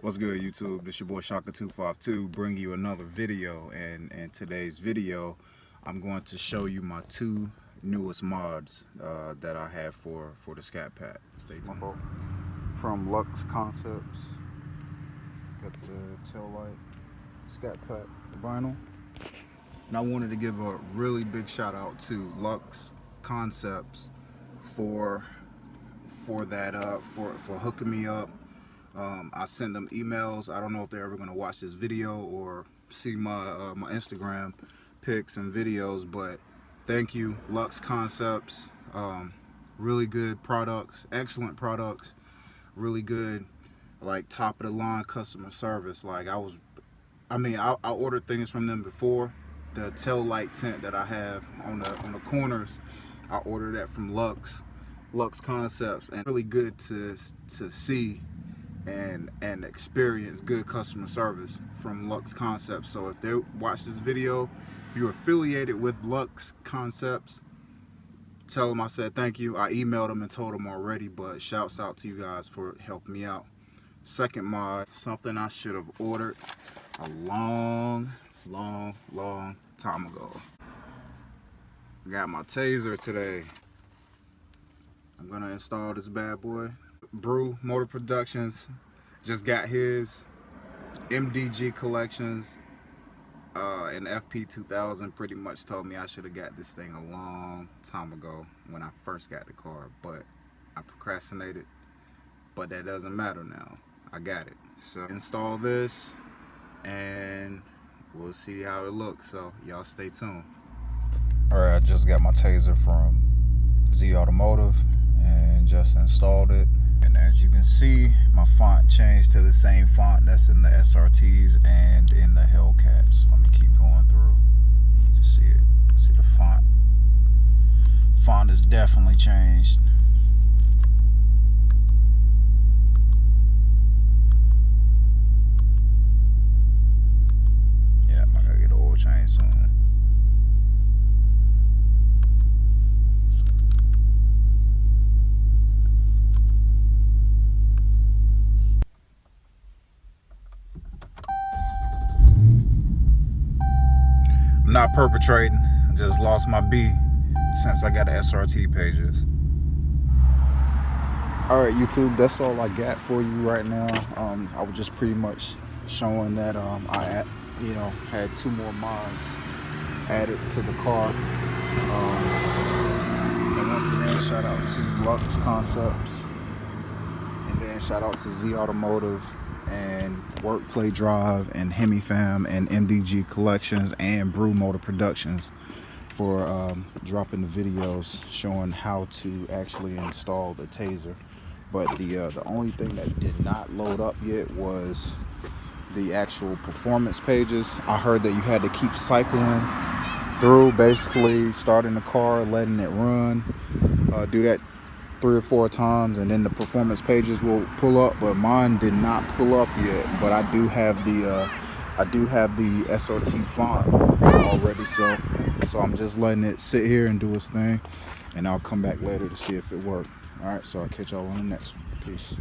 What's good, YouTube? This your boy Shaka252 bringing you another video, and in today's video I'm going to show you my two newest mods that I have for the Scat Pack. Stay tuned. From Lux Concepts, got the tail light Scat Pack vinyl, and I wanted to give a really big shout out to Lux Concepts for hooking me up. I send them emails. I don't know if they're ever going to watch this video or see my my Instagram pics and videos, but thank you, Lux Concepts. Really good products, excellent products, really good, like top of the line customer service. Like I ordered things from them before. The tail light tint that I have on the corners, I ordered that from Lux Concepts, and really good to see and experience good customer service from Lux Concepts. So if they watch this video, if you're affiliated with Lux Concepts, tell them I said thank you. I emailed them and told them already, but shouts out to you guys for helping me out. Second mod, something I should have ordered a long time ago. I got my taser today. I'm gonna install this bad boy. Brewmotorproductions just got his. MDG Collections and FP 2000 pretty much told me I should have got this thing a long time ago when I first got the car, but I procrastinated. But that doesn't matter now. I got it. So install this and we'll see how it looks. So y'all stay tuned. Alright, I just got my taser from Z Automotive and just installed it. And as you can see, my font changed to the same font that's in the SRTs and in the Hellcats. Let me keep going through. You can see it. See the font. Font is definitely changed. Yeah, I gotta get an oil change soon. I'm not perpetrating, I just lost my B since I got the SRT pages. Alright YouTube, that's all I got for you right now. I was just pretty much showing that I had two more mods added to the car. And once again, shout out to Lux Concepts, and then shout out to Z Automotive and Workplay Drive and Hemi Fam and MDG Collections and Brewmotorproductions for dropping the videos showing how to actually install the taser. But the only thing that did not load up yet was the actual performance pages. I heard that you had to keep cycling through, basically starting the car, letting it run, do that 3 or 4 times, and then the performance pages will pull up. But mine did not pull up yet. But I do have the SRT font already, so I'm just letting it sit here and do its thing, and I'll come back later to see if it worked. All right, so I'll catch y'all on the next one. Peace.